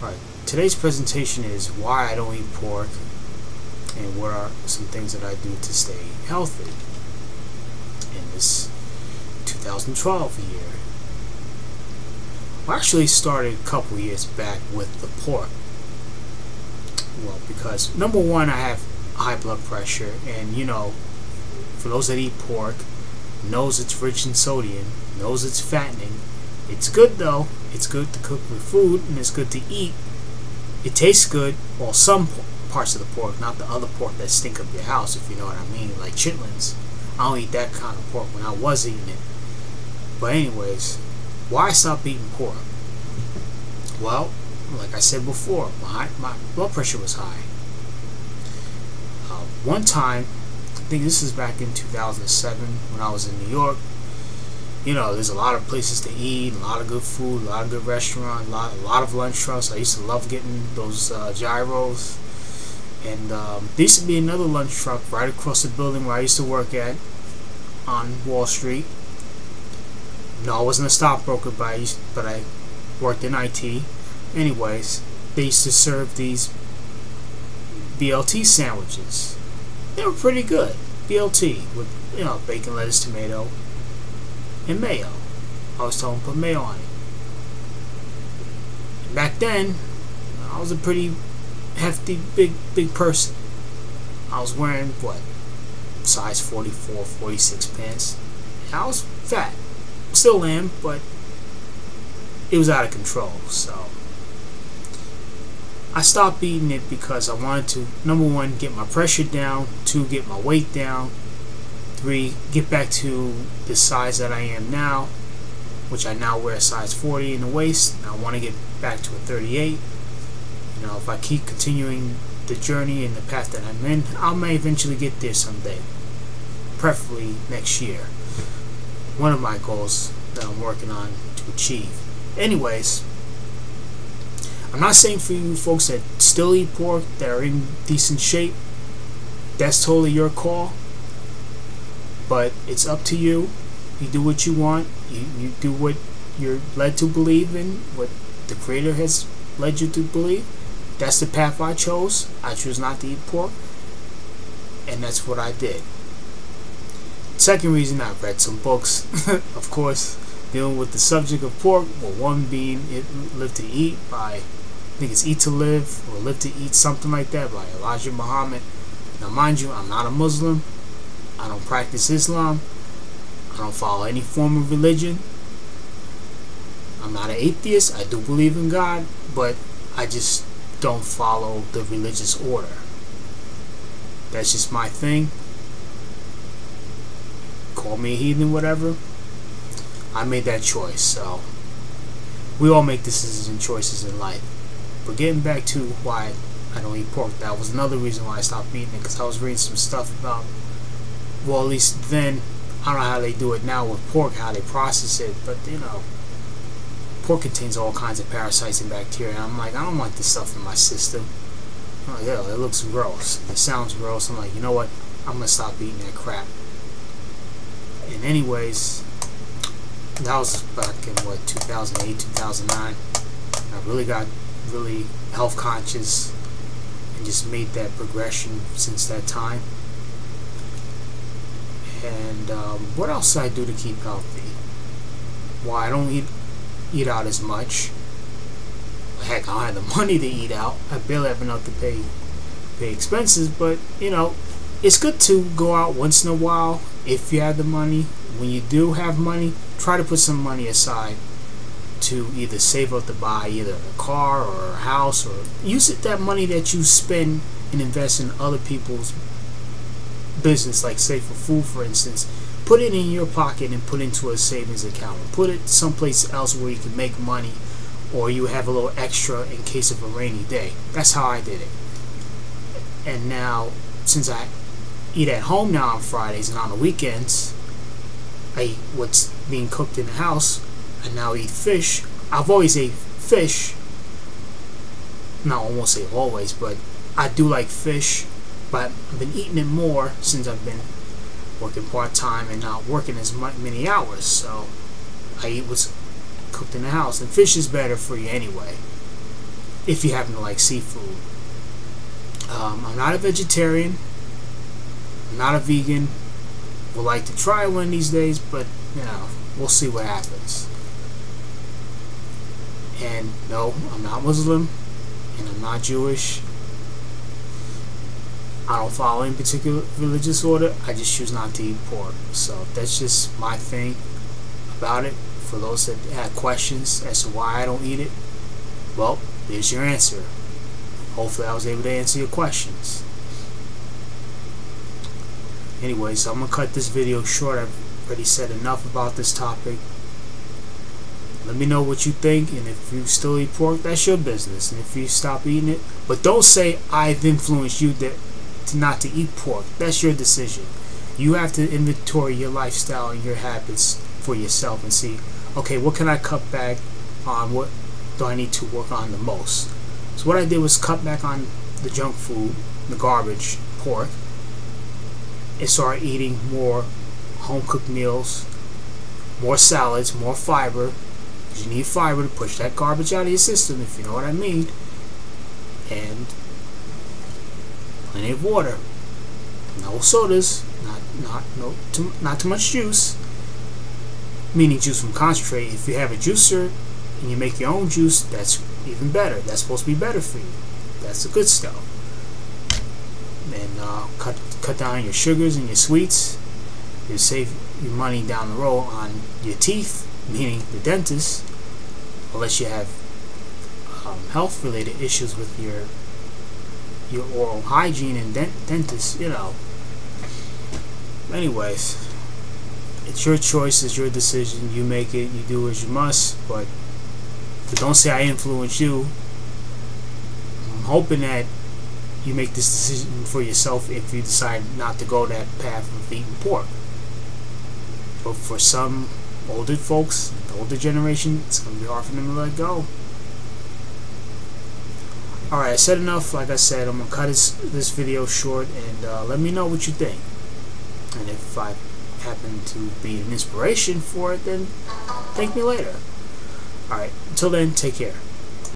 Alright, today's presentation is why I don't eat pork and what are some things that I do to stay healthy in this 2012 year. I actually started a couple years back with the pork. Well, because number one, I have high blood pressure, and you know, for those that eat pork, knows it's rich in sodium, knows it's fattening. It's good though. It's good to cook with food, and it's good to eat. It tastes good. Well, some parts of the pork, not the other pork that stink up your house, if you know what I mean, like chitlins. I don't eat that kind of pork when I was eating it. But anyways, why I stopped eating pork? Well, like I said before, my blood pressure was high. One time, I think this is back in 2007 when I was in New York. You know, there's a lot of places to eat, a lot of good food, a lot of good restaurants, a lot of lunch trucks. I used to love getting those gyros. And there used to be another lunch truck right across the building where I used to work at on Wall Street. No, I wasn't a stockbroker, but I worked in IT. Anyways, they used to serve these BLT sandwiches. They were pretty good. BLT with, you know, bacon, lettuce, tomato, and mayo. I was told to put mayo on it. And back then, I was a pretty hefty, big person. I was wearing, what, size 44, 46 pants. And I was fat. Still am, but it was out of control, so I stopped eating it because I wanted to, number one, get my pressure down, two, get my weight down, three, get back to the size that I am now, which I now wear a size 40 in the waist, and I want to get back to a 38. You know, if I keep continuing the journey and the path that I'm in, I may eventually get there someday, preferably next year. One of my goals that I'm working on to achieve. Anyways, I'm not saying for you folks that still eat pork, that are in decent shape, that's totally your call. But it's up to you. You do what you want. You do what you're led to believe in, what the Creator has led you to believe. That's the path I chose. I chose not to eat pork, and that's what I did. Second reason, I read some books, of course, dealing with the subject of pork. Well, one being Live to Eat by, I think it's Eat to Live, or Live to Eat, something like that, by Elijah Muhammad. Now, mind you, I'm not a Muslim. I don't practice Islam. I don't follow any form of religion. I'm not an atheist. I do believe in God, but I just don't follow the religious order. That's just my thing. Call me a heathen, whatever. I made that choice, so we all make decisions and choices in life. But getting back to why I don't eat pork, that was another reason why I stopped eating it, because I was reading some stuff about, well, at least then, I don't know how they do it now with pork, how they process it, but you know, pork contains all kinds of parasites and bacteria, and I'm like, I don't want this stuff in my system. I'm like, yeah, it looks gross, it sounds gross. I'm like, you know what, I'm gonna stop eating that crap. And anyways, that was back in what, 2008, 2009. I really got really health conscious and just made that progression since that time. And what else do I do to keep healthy? Well, I don't eat out as much. Heck, I don't have the money to eat out. I barely have enough to pay expenses, but you know, it's good to go out once in a while if you have the money. When you do have money, try to put some money aside to either save up to buy either a car or a house, or use that money that you spend and invest in other people's business, like say for food, for instance. Put it in your pocket and put it into a savings account, or put it someplace else where you can make money, or you have a little extra in case of a rainy day. That's how I did it. And now, since I eat at home now on Fridays and on the weekends, I eat what's being cooked in the house. I now eat fish. I've always ate fish. No, I won't say always, but I do like fish. But I've been eating it more since I've been working part-time and not working as many hours. So I eat what's cooked in the house. And fish is better for you anyway. if you happen to like seafood. I'm not a vegetarian. I'm not a vegan. Would like to try one of these days, but you know, we'll see what happens. And no, I'm not Muslim, and I'm not Jewish. I don't follow any particular religious order. I just choose not to eat pork. So that's just my thing about it. For those that had questions as to why I don't eat it, well, there's your answer. Hopefully I was able to answer your questions. Anyways, I'm going to cut this video short. I've already said enough about this topic. Let me know what you think, and if you still eat pork, that's your business. And if you stop eating it, but don't say I've influenced you not to eat pork. That's your decision. You have to inventory your lifestyle and your habits for yourself and see, okay, what can I cut back on? What do I need to work on the most? So what I did was cut back on the junk food, the garbage, pork, and start eating more home-cooked meals, more salads, more fiber, because you need fiber to push that garbage out of your system, if you know what I mean, and plenty of water. No sodas, not too much juice, meaning juice from concentrate. If you have a juicer and you make your own juice, that's even better. That's supposed to be better for you. That's the good stuff. And cut down your sugars and your sweets. You save your money down the road on your teeth, meaning the dentist, unless you have health related issues with your oral hygiene and dentist, you know. Anyways, it's your choice, it's your decision. You make it, you do as you must, but don't say I influence you. I'm hoping that you make this decision for yourself if you decide not to go that path of eating pork. But for some older folks, the older generation, it's going to be hard for them to let go. Alright, I said enough. Like I said, I'm going to cut this video short, and let me know what you think. And if I happen to be an inspiration for it, then thank me later. Alright, until then, take care.